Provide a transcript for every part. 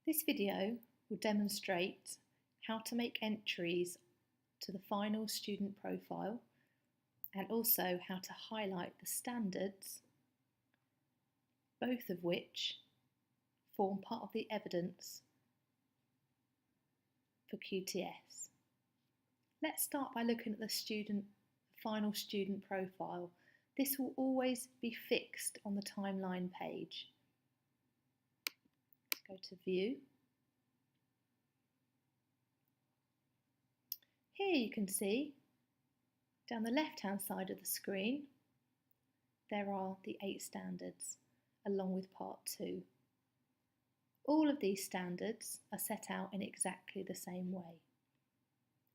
This video will demonstrate how to make entries to the final student profile and also how to highlight the standards, both of which form part of the evidence for QTS. Let's start by looking at the final student profile. This will always be fixed on the timeline page. Let's go to View. Here you can see down the left-hand side of the screen there are the 8 standards along with part 2. All of these standards are set out in exactly the same way,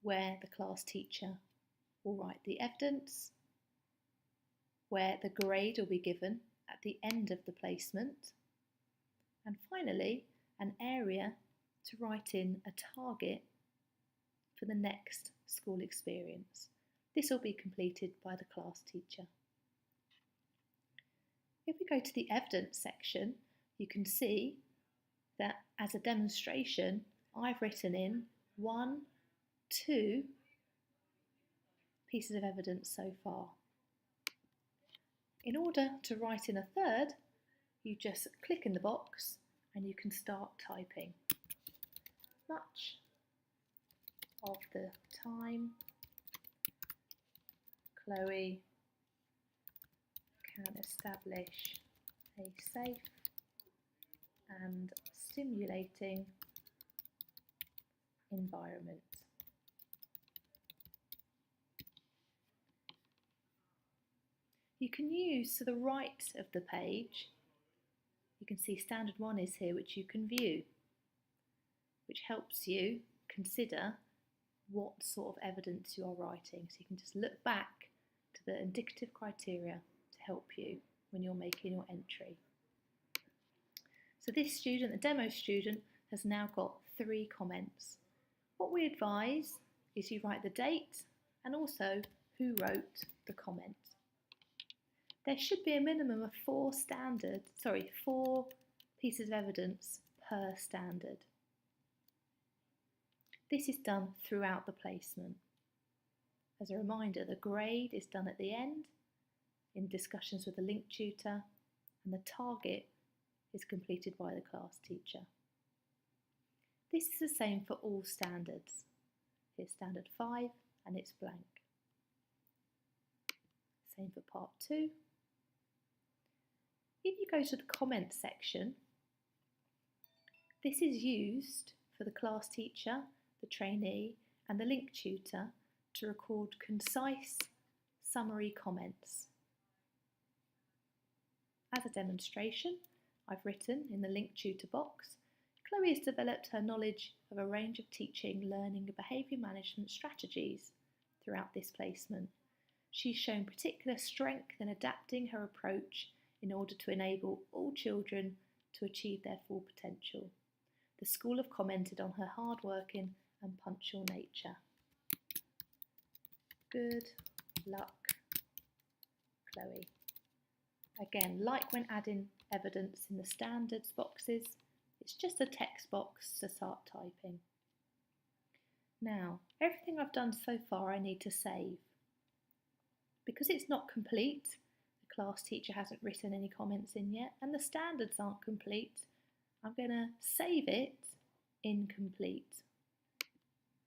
where the class teacher will write the evidence, where the grade will be given at the end of the placement, and finally an area to write in a target for the next school experience. This will be completed by the class teacher. If we go to the evidence section, you can see that as a demonstration, I've written in 2 pieces of evidence so far. In order to write in a third, you just click in the box and you can start typing. Much of the time, Chloe can establish a safe and stimulating environment. You can use to the right of the page, you can see standard 1 is here, which you can view, which helps you consider what sort of evidence you are writing. So you can just look back to the indicative criteria to help you when you're making your entry. So this student, the demo student, has now got 3 comments. What we advise is you write the date and also who wrote the comment. There should be a minimum of 4 pieces of evidence per standard. This is done throughout the placement. As a reminder, the grade is done at the end in discussions with the link tutor, and the target is completed by the class teacher. This is the same for all standards. Here's standard 5 and it's blank. Same for part 2. If you go to the comment section, this is used for the class teacher, the trainee and the link tutor to record concise summary comments. As a demonstration, I've written in the link tutor box, Chloe has developed her knowledge of a range of teaching, learning and behaviour management strategies throughout this placement. She's shown particular strength in adapting her approach in order to enable all children to achieve their full potential. The school have commented on her hard-working and punctual nature. Good luck, Chloe. Again, like when adding evidence in the standards boxes, it's just a text box to start typing. Now, everything I've done so far I need to save. Because it's not complete, the class teacher hasn't written any comments in yet, and the standards aren't complete, I'm going to save it incomplete.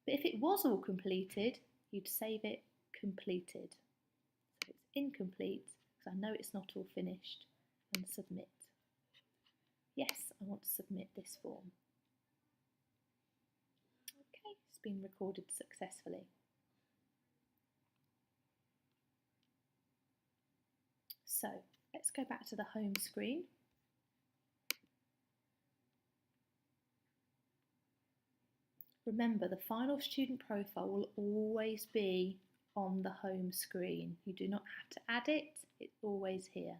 But if it was all completed, you'd save it completed. So it's incomplete because I know it's not all finished, and submit. Yes, I want to submit this form. Okay, it's been recorded successfully. So let's go back to the home screen. Remember, the final student profile will always be on the home screen. You do not have to add it, it's always here.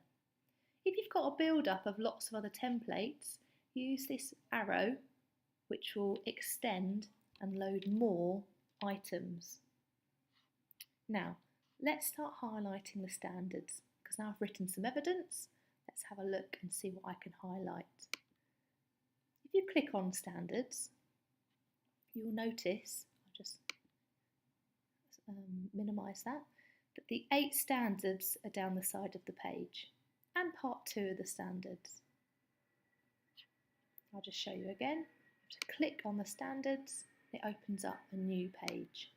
If you've got a build-up of lots of other templates, use this arrow which will extend and load more items. Now, let's start highlighting the standards, because now I've written some evidence. Let's have a look and see what I can highlight. If you click on standards, you'll notice, I'll just minimise that the 8 standards are down the side of the page and part 2 of the standards. I'll just show you again. You have to click on the standards, it opens up a new page.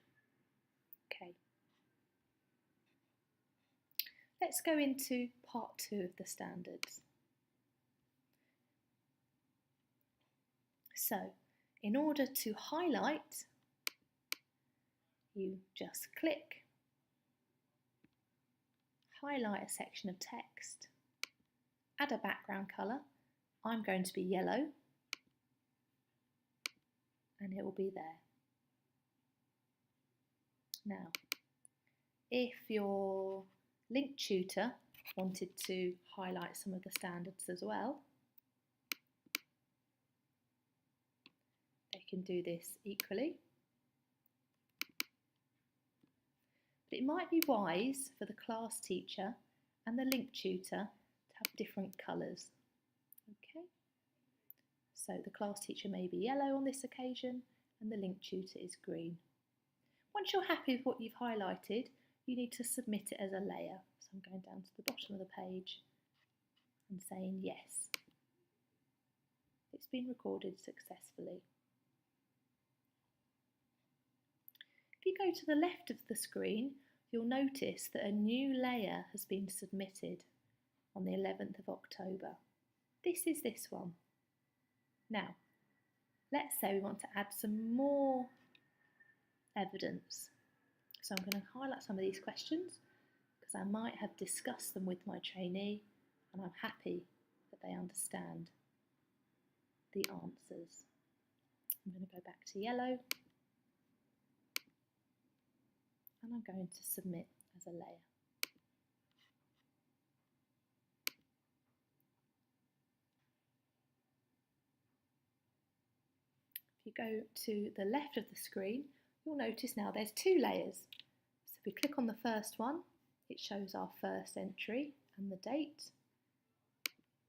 Okay. Let's go into part 2 of the standards. So, in order to highlight, you just click, highlight a section of text, add a background colour. I'm going to be yellow, and it will be there. Now, if your link tutor wanted to highlight some of the standards as well, they can do this equally. But it might be wise for the class teacher and the link tutor to have different colours. Okay, so the class teacher may be yellow on this occasion and the link tutor is green. Once you're happy with what you've highlighted, you need to submit it as a layer. So I'm going down to the bottom of the page and saying yes. It's been recorded successfully. If you go to the left of the screen, you'll notice that a new layer has been submitted on the 11th of October. This is this one. Now, let's say we want to add some more evidence. So I'm going to highlight some of these questions because I might have discussed them with my trainee and I'm happy that they understand the answers. I'm going to go back to yellow and I'm going to submit as a layer. If you go to the left of the screen, you'll notice now there's 2 layers. So if we click on the first one, it shows our first entry and the date,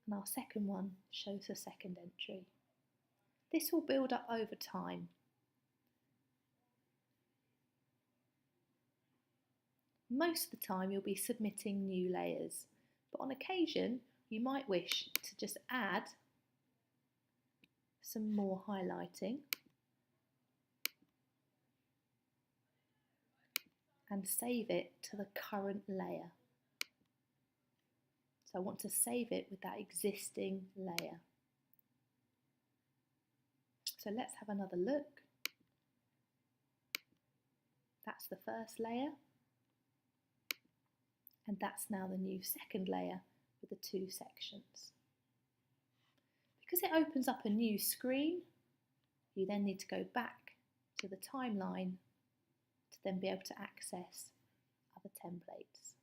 and our second one shows the second entry. This will build up over time. Most of the time you'll be submitting new layers, but on occasion you might wish to just add some more highlighting and save it to the current layer. So I want to save it with that existing layer. So let's have another look. That's the first layer. And that's now the new second layer with the 2 sections. Because it opens up a new screen, you then need to go back to the timeline to then be able to access other templates.